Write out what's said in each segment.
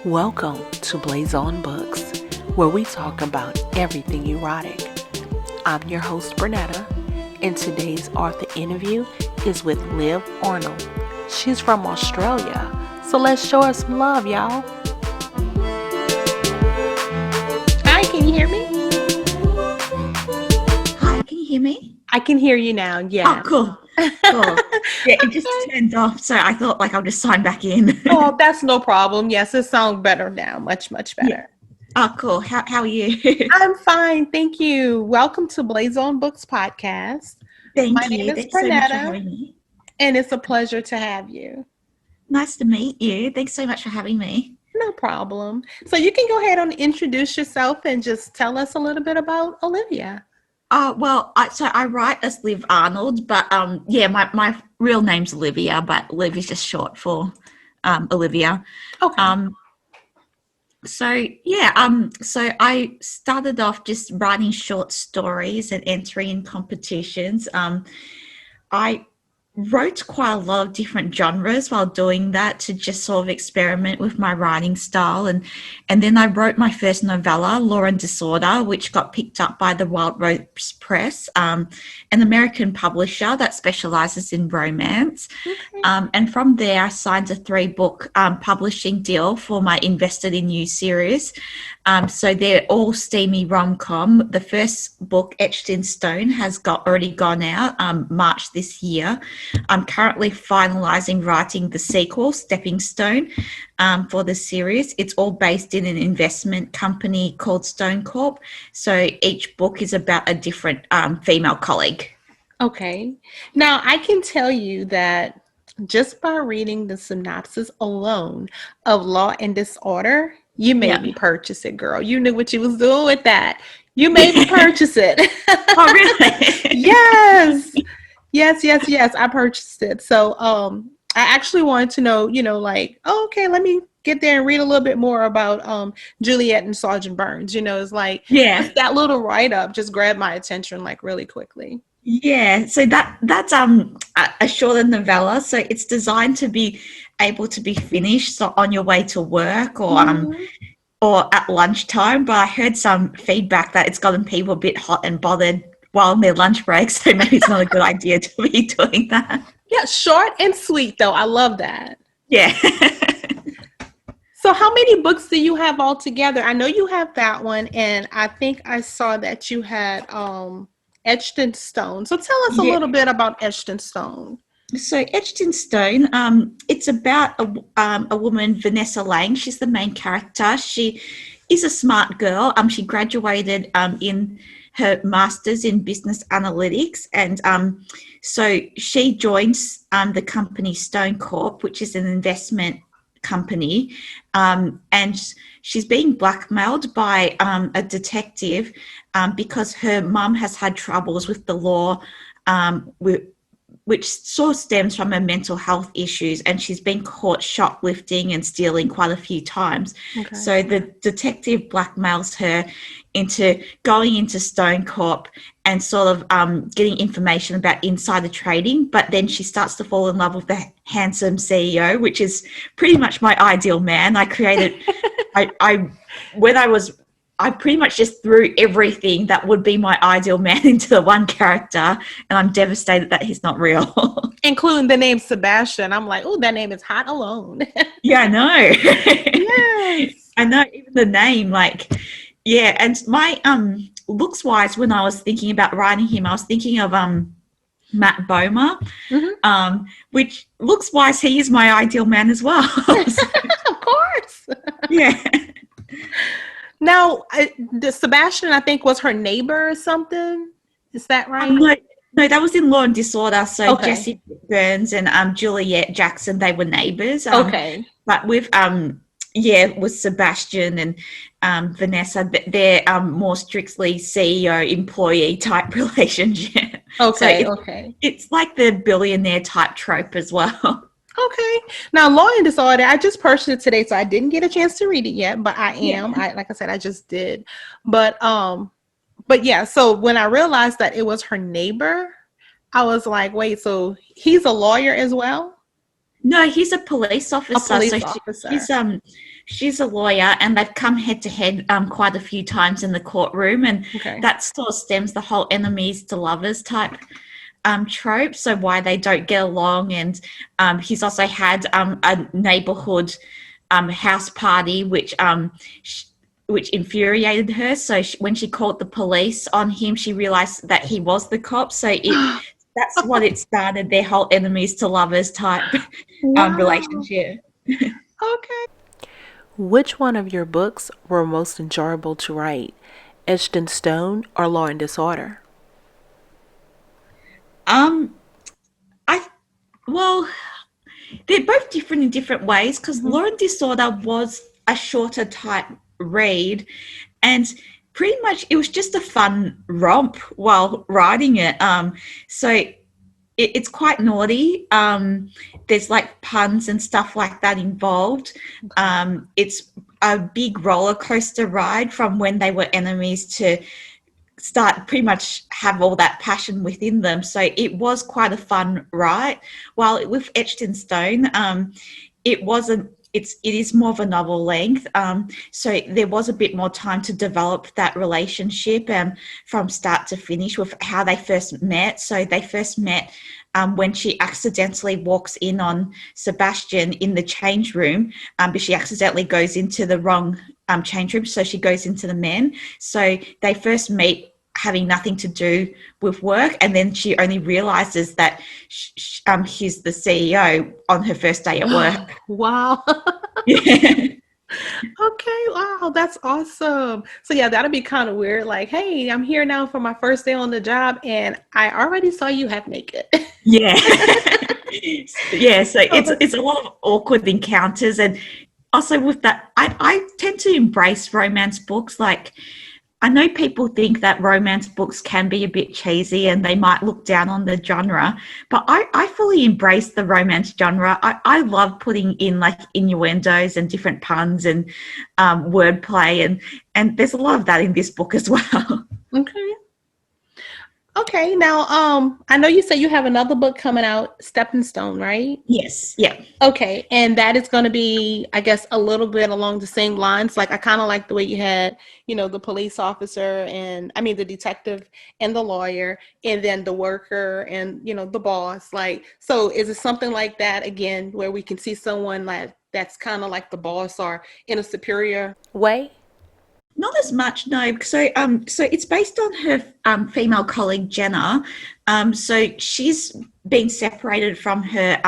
Welcome to Blazon Books, where we talk about everything erotic. I'm your host, Bernetta, and today's author interview is with Liv Arnold. She's from Australia, so let's show her some love, y'all. Hi, can you hear me? Hi, can you hear me? I can hear you now, yeah. Oh, cool. Cool. Yeah, it just turned off, so I thought I'll just sign back in. Oh, that's no problem. Yes, it sounds better now. Much better. Yeah. Oh, cool. How are you? I'm fine, thank you. Welcome to Blazon Books podcast. Thank My you. name is Thanks so much for Bernetta, having me. and it's a pleasure to have you. Nice to meet you. Thanks so much for having me. No problem. So you can go ahead and introduce yourself and just tell us a little bit about Olivia. I write as Liv Arnold, but my real name's Olivia, but Liv is just short for Olivia. Okay. So I started off just writing short stories and entering in competitions. I wrote quite a lot of different genres while doing that to just sort of experiment with my writing style. And then I wrote my first novella, Law and Disorder, which got picked up by the Wild Rose Press, an American publisher that specializes in romance. Okay. And from there, I signed a 3-book publishing deal for my Invested in You series. So they're all steamy rom-com. The first book, Etched in Stone, has already gone out March this year. I'm currently finalising writing the sequel, Stepping Stone, for the series. It's all based in an investment company called Stone Corp. So each book is about a different female colleague. Okay. Now, I can tell you that just by reading the synopsis alone of Law and Disorder, you made me purchase it, girl. You knew what you was doing with that. You made me purchase it. Oh, really? Yes. I purchased it. So I actually wanted to know, okay, let me get there and read a little bit more about Juliet and Sergeant Burns. It's like just that little write-up just grabbed my attention like really quickly. Yeah, so that's a shorter novella, so it's designed to be able to be finished on your way to work or at lunchtime. But I heard some feedback that it's gotten people a bit hot and bothered while on their lunch break, so maybe it's not a good idea to be doing that. Yeah, short and sweet though. I love that. Yeah. So how many books do you have all together? I know you have that one, and I think I saw that you had Etched in Stone. So tell us a little bit about Etched in Stone. So Etched in Stone, it's about a woman, Vanessa Lang. She's the main character. She is a smart girl. She graduated in her master's in business analytics, and so she joins the company Stone Corp, which is an investment company, and she's being blackmailed by a detective because her mum has had troubles with the law, which sort of stems from her mental health issues, and she's been caught shoplifting and stealing quite a few times. Okay. So the detective blackmails her into going into Stone Corp and sort of getting information about insider trading, but then she starts to fall in love with the handsome CEO, which is pretty much my ideal man. I created, I pretty much just threw everything that would be my ideal man into the one character, and I'm devastated that he's not real. Including the name Sebastian. I'm like, oh, that name is hot alone. Yeah, I know. Yes. I know, even the name, and my looks-wise, when I was thinking about writing him, I was thinking of Matt Bomer, which looks-wise, he is my ideal man as well. Of course. Yeah. Now, the Sebastian, I think, was her neighbor or something. Is that right? No, that was in Law and Disorder. So okay. Jesse Burns and Juliet Jackson, they were neighbors. Okay. But with with Sebastian and Vanessa, they're more strictly CEO-employee type relationship. Okay, so it's like the billionaire type trope as well. Okay. Now, Law and Disorder, I just purchased it today, so I didn't get a chance to read it yet, but I am. Like I said, I just did. But yeah, so when I realized that it was her neighbor, I was like, wait, so he's a lawyer as well? No, he's a police officer. A police So officer. she's a lawyer, and they've come head to head quite a few times in the courtroom, and Okay. that sort of stems the whole enemies to lovers type trope. So why they don't get along, and he's also had a neighborhood house party, which infuriated her. So when she called the police on him, she realized that he was the cop. So that's what it started, their whole enemies to lovers type Wow. relationship. Okay. Which one of your books were most enjoyable to write? Etched in Stone or Law and Disorder? Um, I well, they're both different in different ways because Law and Disorder was a shorter type read, and pretty much it was just a fun romp while writing it. So it's quite naughty. There's like puns and stuff like that involved. It's a big roller coaster ride from when they were enemies to start pretty much have all that passion within them. So it was quite a fun ride. While with Etched in Stone, it wasn't. It is more of a novel length, so there was a bit more time to develop that relationship from start to finish with how they first met. So they first met when she accidentally walks in on Sebastian in the change room, but she accidentally goes into the wrong change room, so she goes into the men. So they first meet having nothing to do with work, and then she only realizes that he's the CEO on her first day at work. Wow. Yeah. Okay, wow, that's awesome. So yeah, that'll be kind of weird. Like, hey, I'm here now for my first day on the job, and I already saw you half naked. Yeah. Yeah, so it's a lot of awkward encounters, and also with that, I tend to embrace romance books. Like, I know people think that romance books can be a bit cheesy and they might look down on the genre, but I fully embrace the romance genre. I love putting in like innuendos and different puns and wordplay, and there's a lot of that in this book as well. Okay. Okay, now I know you say you have another book coming out, Stepping Stone, right? Yes, yeah. Okay, and that is going to be, I guess, a little bit along the same lines. Like, I kind of like the way you had, the police officer and, I mean, the detective and the lawyer, and then the worker and, the boss. Like, so is it something like that again, where we can see someone like that's kind of like the boss or in a superior way? Not as much, no. So it's based on her female colleague Jenna. So she's been separated from her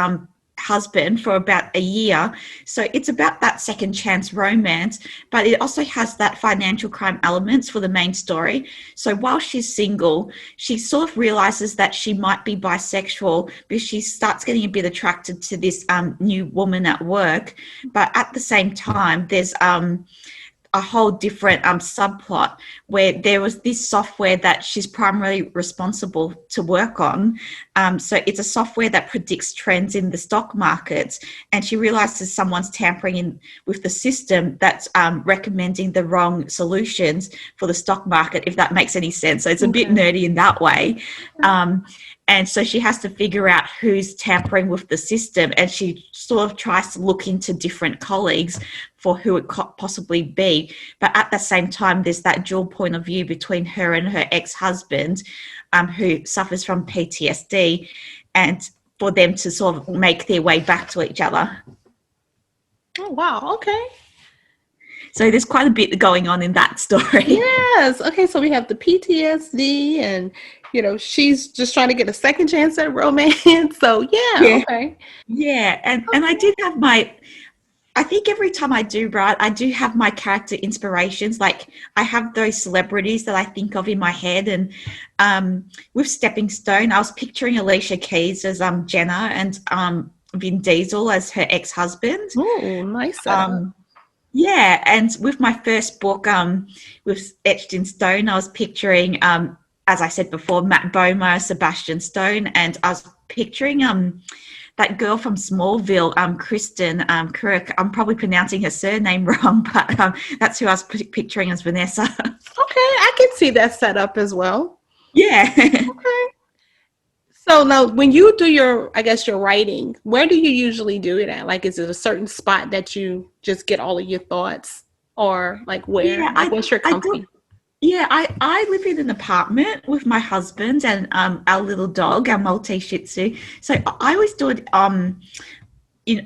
husband for about a year. So it's about that second chance romance, but it also has that financial crime elements for the main story. So while she's single, she sort of realizes that she might be bisexual because she starts getting a bit attracted to this new woman at work. But at the same time, there's a whole different subplot where there was this software that she's primarily responsible to work on. So it's a software that predicts trends in the stock markets, and she realizes someone's tampering in with the system that's recommending the wrong solutions for the stock market, if that makes any sense. So it's a bit nerdy in that way. And so she has to figure out who's tampering with the system, and she sort of tries to look into different colleagues for who it could possibly be. But at the same time, there's that dual point of view between her and her ex-husband, who suffers from PTSD, and for them to sort of make their way back to each other. Oh, wow. Okay. So there's quite a bit going on in that story. Yes. Okay. So we have the PTSD, and she's just trying to get a second chance at romance. So yeah. Okay. Yeah, and I did have I think every time I do write, I do have my character inspirations. Like, I have those celebrities that I think of in my head. And with Stepping Stone, I was picturing Alicia Keys as Jenna, and Vin Diesel as her ex-husband. Oh, nice. Yeah, and with my first book, with Etched in Stone, I was picturing, as I said before, Matt Bomer, Sebastian Stone, and I was picturing that girl from Smallville, Kristen Kreuk. I'm probably pronouncing her surname wrong, but that's who I was picturing as Vanessa. Okay, I can see that setup as well. Yeah. Okay. So now when you do your, I guess, your writing, where do you usually do it at? Like, is it a certain spot that you just get all of your thoughts, or like where? Yeah, Like, what's your I do. company? Yeah, I live in an apartment with my husband and our little dog, our Maltese Shih Tzu. So I always do it on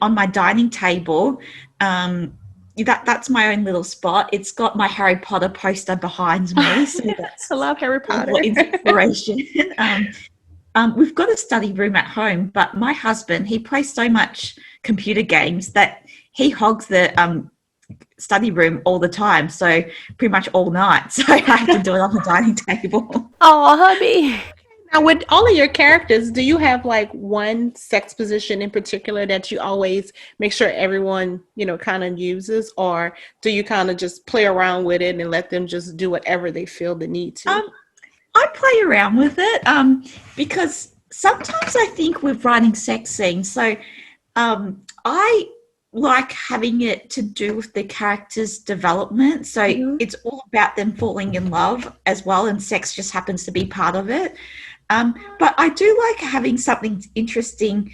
my dining table. That's my own little spot. It's got my Harry Potter poster behind me, so I that's love Harry a Potter. little inspiration. We've got a study room at home, but my husband, he plays so much computer games that he hogs the study room all the time, so pretty much all night. So I have to do it on the dining table. Oh, hubby. Now, with all of your characters, do you have like one sex position in particular that you always make sure everyone, kind of uses, or do you kind of just play around with it and let them just do whatever they feel the need to? I play around with it because sometimes I think with writing sex scenes, so I like having it to do with the character's development. So Mhm. it's all about them falling in love as well, and sex just happens to be part of it. But I do like having something interesting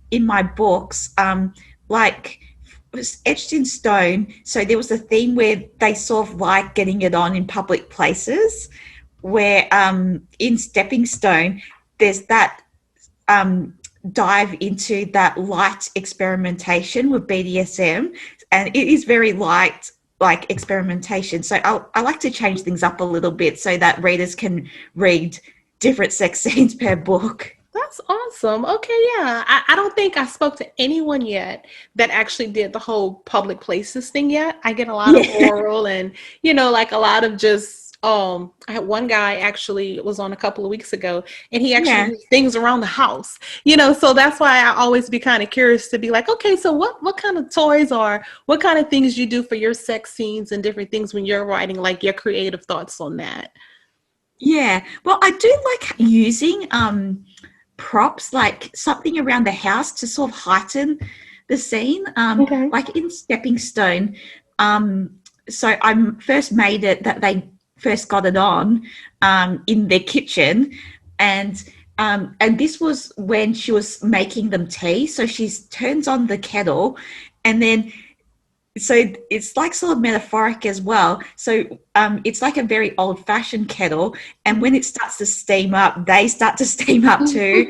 in my books, like was etched in stone. So there was a theme where they sort of like getting it on in public places, where in Stepping Stone, there's that dive into that light experimentation with BDSM, and it is very light, like experimentation. So I like to change things up a little bit so that readers can read different sex scenes per book. That's awesome. Okay, yeah. I don't think I spoke to anyone yet that actually did the whole public places thing yet. I get a lot of Yeah, oral and, like a lot of just I had one guy actually it was on a couple of weeks ago and he actually yeah, did things around the house. So that's why I always be kind of curious to be like, okay, so what kind of toys or what kind of things you do for your sex scenes and different things when you're writing, like your creative thoughts on that. yeah. Well, I do like using props, like something around the house to sort of heighten the scene. Okay. Like in Stepping Stone, so I first made it that they first got it on in their kitchen, and this was when she was making them tea. So she turns on the kettle, and then so it's like sort of metaphoric as well. So it's like a very old-fashioned kettle, and when it starts to steam up, they start to steam up too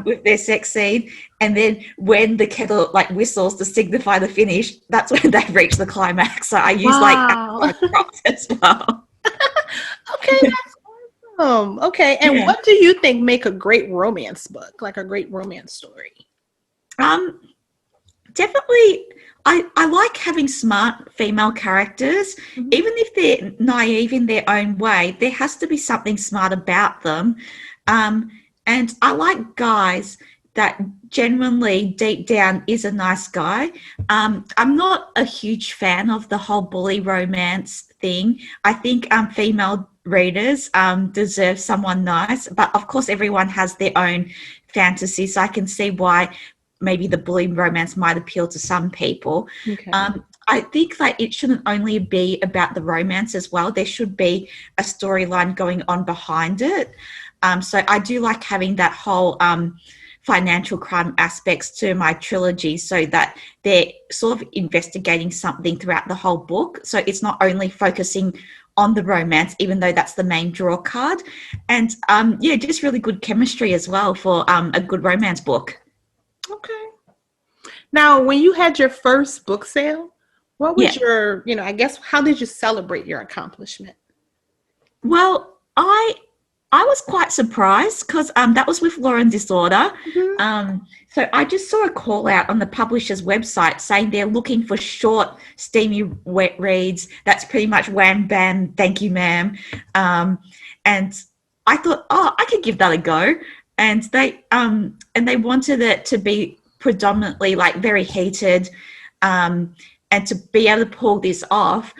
with their sex scene. And then when the kettle like whistles to signify the finish, that's when they reach the climax. So I use like Wow. outside props as well. Okay, that's awesome. Okay, and Yeah. what do you think make a great romance book, like a great romance story? Um, Definitely, I like having smart female characters. Mhm. Even if they're naive in their own way, there has to be something smart about them. Um, and I like guys that genuinely deep down is a nice guy. I'm not a huge fan of the whole bully romance thing. I think female readers deserve someone nice, but of course, everyone has their own fantasy, so I can see why maybe the bullying romance might appeal to some people. Okay. I think that it shouldn't only be about the romance as well. There should be a storyline going on behind it. So I do like having that whole financial crime aspects to my trilogy, so that they're sort of investigating something throughout the whole book. So it's not only focusing on the romance, even though that's the main draw card. And yeah, just really good chemistry as well for a good romance book. Okay. Now, when you had your first book sale, what was Yeah. your, I guess, how did you celebrate your accomplishment? Well, I was quite surprised because that was with Law and Disorder. Mhm. So I just saw a call out on the publisher's website saying they're looking for short, steamy wet reads. That's pretty much wham bam, thank you, ma'am. And I thought, oh, I could give that a go. And they wanted it to be predominantly like very heated, and to be able to pull this off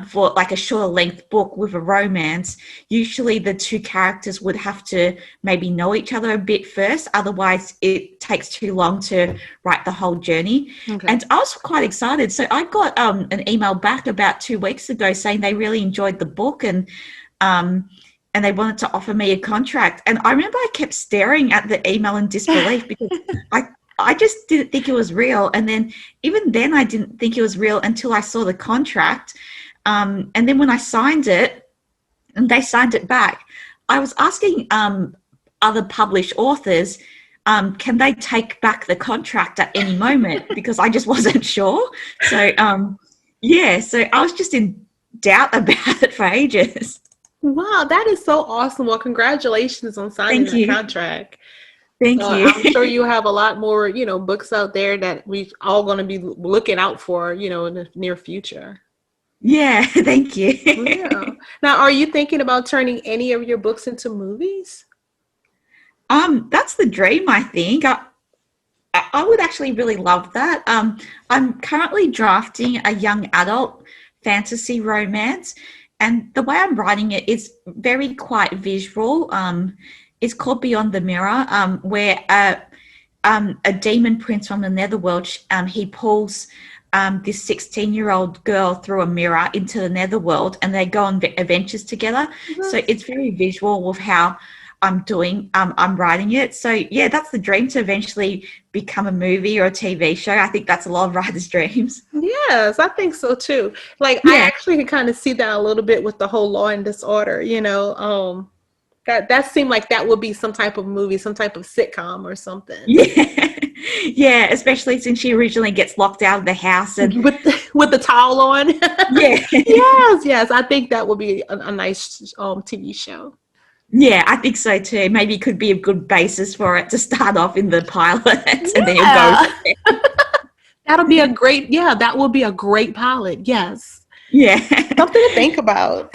for like a shorter length book with a romance, usually the two characters would have to maybe know each other a bit first. Otherwise, it takes too long to write the whole journey. Okay. And I was quite excited. So I got an email back about 2 weeks ago saying they really enjoyed the book, and and they wanted to offer me a contract. And I remember I kept staring at the email in disbelief because I just didn't think it was real. And then even then I didn't think it was real until I saw the contract. And then when I signed it and they signed it back, I was asking other published authors, can they take back the contract at any moment? Because I just wasn't sure. So, so I was just in doubt about it for ages. Wow, that is so awesome. Well, congratulations on signing that contract. Thank you. I'm sure you have a lot more, books out there that we all going to be looking out for, in the near future. Yeah, thank you. Yeah. Now, are you thinking about turning any of your books into movies? That's the dream, I think. I would actually really love that. I'm currently drafting a young adult fantasy romance, and the way I'm writing it is very quite visual. It's called Beyond the Mirror, where a demon prince from the netherworld, he pulls this 16-year-old girl through a mirror into the netherworld, and they go on adventures together. Mm-hmm. So it's very visual with how I'm writing it. So yeah, that's the dream, to eventually become a movie or a TV show. I think that's a lot of writers' dreams. Yes, I think so too. I actually can kind of see that a little bit with the whole Law and Disorder, that seemed like that would be some type of movie, some type of sitcom or something. Yeah, especially since she originally gets locked out of the house and with the towel on. Yeah. Yes, I think that would be a nice TV show. Yeah, I think so too. Maybe it could be a good basis for it to start off in the pilot, and then you'll go. That'll be that will be a great pilot. Yes. Yeah. Something to think about.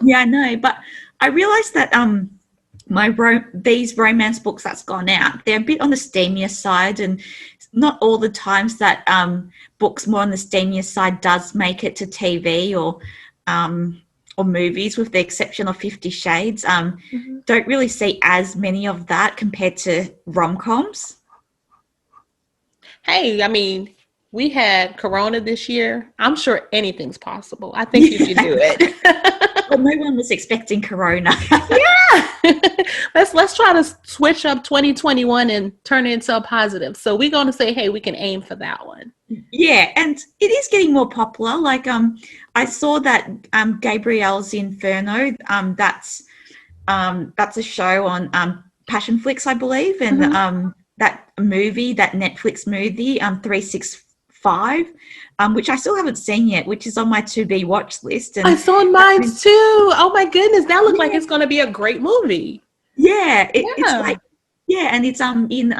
Yeah, I know. But I realized that these romance books that's gone out, they're a bit on the steamier side, and not all the times that books more on the steamier side does make it to TV or movies, with the exception of 50 Shades. Don't really see as many of that compared to rom-coms. Hey, I mean, we had Corona this year. I'm sure anything's possible. I think you can do it. Well, no one was expecting Corona. Yeah. Let's try to switch up 2021 and turn it into a positive. So we're going to say, hey, we can aim for that one. Yeah, and it is getting more popular. I saw that Gabrielle's Inferno, that's a show on Passion Flix, I believe, and that movie, that Netflix movie, 365, which I still haven't seen yet, which is on my to-be watch list. And I saw mine too. Oh my goodness, that looks like it's going to be a great movie. Yeah, it's and it's in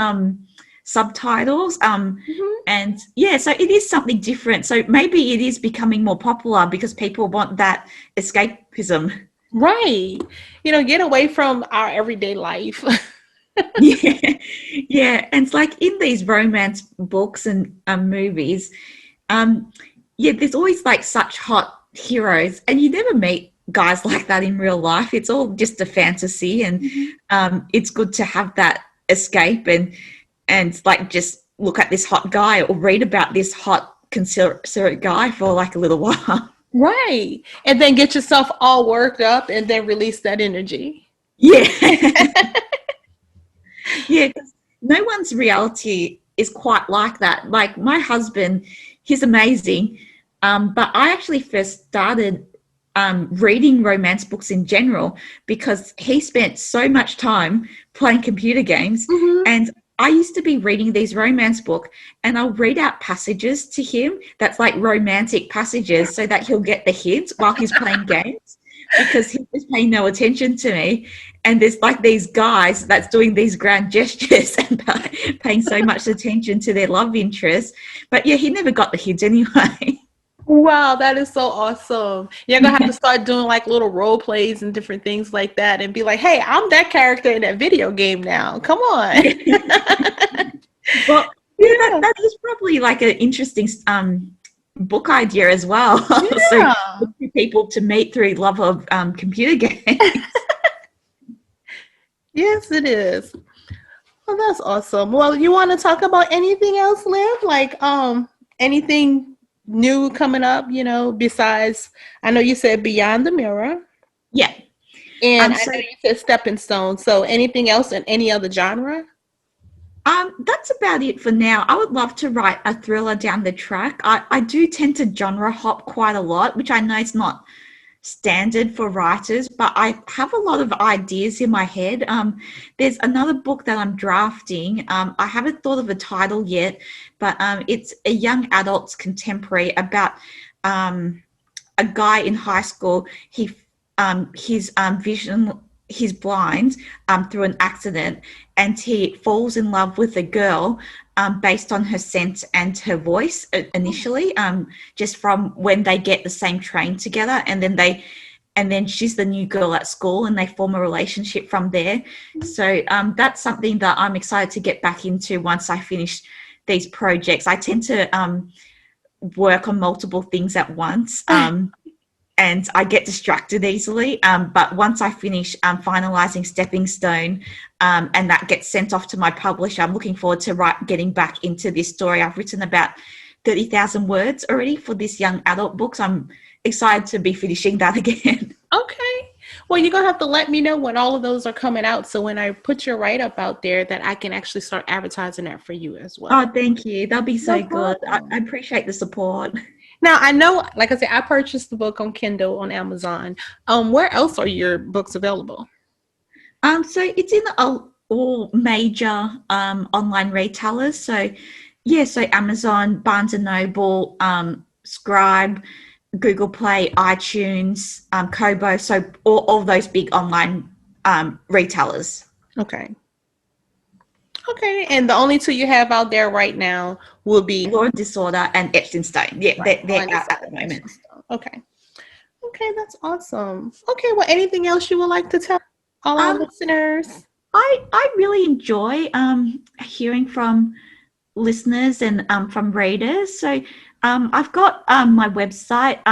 subtitles, and so it is something different. So maybe it is becoming more popular because people want that escapism. Right. Get away from our everyday life. Yeah. And it's in these romance books and movies, there's always such hot heroes, and you never meet guys like that in real life. It's all just a fantasy, and it's good to have that escape and just look at this hot guy or read about this hot considerate guy for a little while. Right. And then get yourself all worked up and then release that energy. Yeah. Yeah, because no one's reality is quite like that. My husband, he's amazing, but I actually first started reading romance books in general because he spent so much time playing computer games, and I used to be reading these romance books, and I'll read out passages to him that's romantic passages so that he'll get the hint while he's playing games, because he's just paying no attention to me. And there's these guys that's doing these grand gestures and paying so much attention to their love interest. But yeah, he never got the hint anyway. Wow, that is so awesome. You're going to have to start doing little role plays and different things like that and be like, hey, I'm that character in that video game now. Come on. Well, that is probably an interesting book idea as well. Yeah. So for people to meet through love of computer games. Yes, it is. Well, that's awesome. Well, you want to talk about anything else, Liv? Anything new coming up, besides, I know you said Beyond the Mirror. Yeah. And I So know you said stepping stone. So anything else in any other genre? that's about it for now. I would love to write a thriller down the track. I do tend to genre hop quite a lot, which I know is not standard for writers, but I have a lot of ideas in my head. There's another book that I'm drafting. I haven't thought of a title yet, but it's a young adult's contemporary about a guy in high school. His vision, he's blind through an accident, and he falls in love with a girl based on her scent and her voice initially, just from when they get the same train together, and then she's the new girl at school, and they form a relationship from there. So that's something that I'm excited to get back into once I finish these projects. I tend to work on multiple things at once. And I get distracted easily. But once I finish finalising Stepping Stone and that gets sent off to my publisher, I'm looking forward to getting back into this story. I've written about 30,000 words already for this young adult book, so I'm excited to be finishing that again. Okay. Well, you're going to have to let me know when all of those are coming out. So when I put your write-up out there, that I can actually start advertising that for you as well. Oh, thank you. That'll be so No good. I problem. appreciate the support. Now, I know, like I said, I purchased the book on Kindle on Amazon. Where else are your books available? So it's in all major online retailers. So Amazon, Barnes and Noble, Scribe, Google Play, iTunes, Kobo. So all those big online retailers. Okay. Okay, and the only two you have out there right now will be Law and Disorder and Etched in Stone. Yeah, right. they're out at the moment. Okay. Okay, that's awesome. Okay, well, anything else you would like to tell all our listeners? I really enjoy hearing from listeners and from readers. So I've got my website,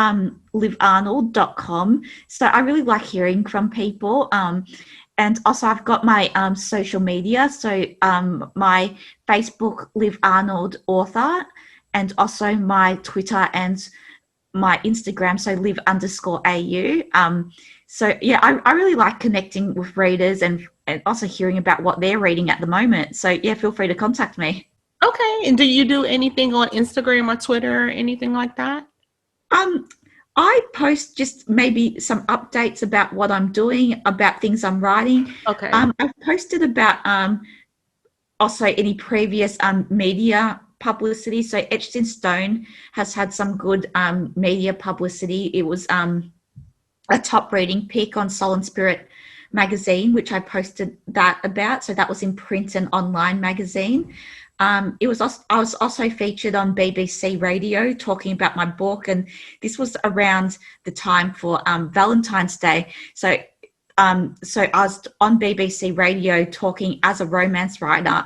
livarnold.com. So I really like hearing from people. And also I've got my social media. So my Facebook, Liv Arnold Author, and also my Twitter and my Instagram, so liv_au. So yeah, I really like connecting with readers and also hearing about what they're reading at the moment. So yeah, feel free to contact me. Okay, and do you do anything on Instagram or Twitter or anything like that? I post just maybe some updates about what I'm doing, about things I'm writing. Okay. I've posted about also any previous media publicity. So Etched in Stone has had some good media publicity. It was a top reading pick on Soul and Spirit magazine, which I posted that about. So that was in print and online magazine. I was also featured on BBC Radio talking about my book, and this was around the time for Valentine's Day. So I was on BBC Radio talking as a romance writer,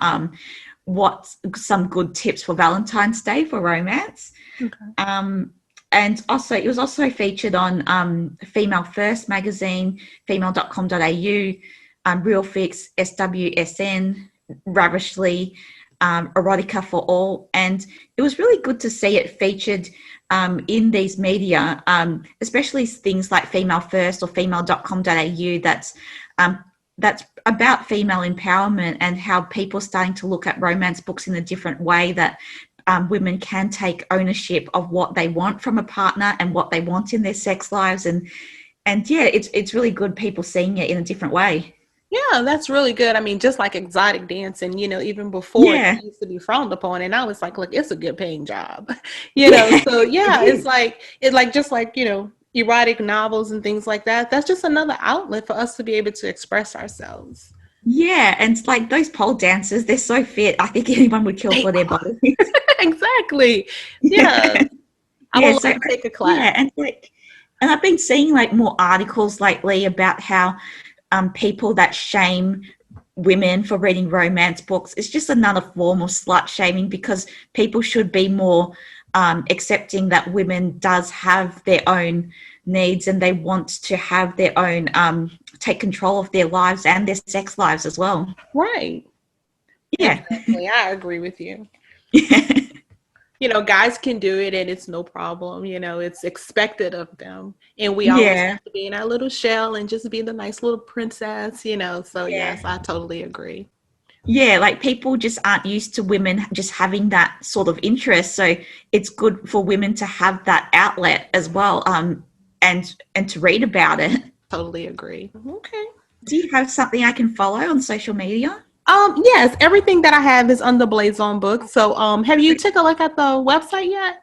what some good tips for Valentine's Day for romance. Okay. And also, it was also featured on Female First magazine, female.com.au, Real Fix, SWSN, Ravishly, Erotica for All. And it was really good to see it featured in these media, especially things like Female First or female.com.au that's about female empowerment and how people are starting to look at romance books in a different way, that women can take ownership of what they want from a partner and what they want in their sex lives. And yeah, it's really good people seeing it in a different way. Yeah, that's really good. I mean, just like exotic dancing, even before it used to be frowned upon, and now it's like, look, it's a good paying job, So yeah, it's like just like, erotic novels and things like that. That's just another outlet for us to be able to express ourselves. Yeah, and it's like those pole dancers, they're so fit. I think anyone would kill for their body. Exactly. Yeah. I would love to take a class. Yeah, and I've been seeing more articles lately about how people that shame women for reading romance books, it's just another form of slut shaming, because people should be more accepting that women does have their own needs and they want to have their own take control of their lives and their sex lives as well. Right. Yeah. Exactly. I agree with you. guys can do it and it's no problem. It's expected of them. And we always Yeah. have to be in our little shell and just be the nice little princess. So Yeah. yes, I totally agree. Yeah, like people just aren't used to women just having that sort of interest. So it's good for women to have that outlet as well, and to read about it. Totally agree. Okay. Do you have something I can follow on social media? Yes, everything that I have is on the Blazon book. So, have you took a look at the website yet?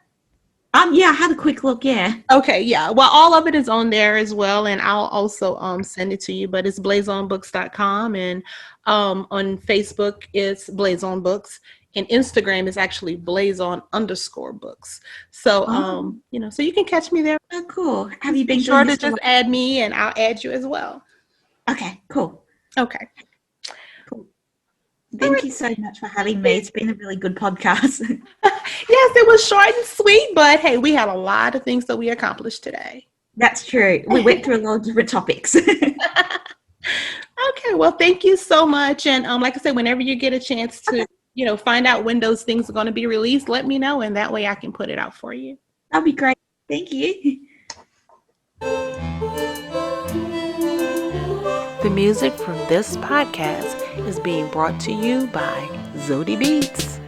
Yeah, I had a quick look, yeah. Okay, yeah. Well, all of it is on there as well, and I'll also send it to you. But it's blazonbooks.com, and on Facebook it's Blazon Books, and Instagram is actually Blazon_books. So Oh, so you can catch me there. oh, cool. Have Just you be been sure doing to this a just lot? add me, and I'll add you as well. Okay, cool. Okay. Cool. All Thank right. you so much for having me. It's been a really good podcast. Yes, it was short and sweet, but hey, we had a lot of things that we accomplished today. That's true. We went through a lot of different topics. Okay, well, thank you so much. And like I said, whenever you get a chance to, find out when those things are going to be released, let me know, and that way I can put it out for you. That'll be great. Thank you. The music from this podcast is being brought to you by Zodi Beats.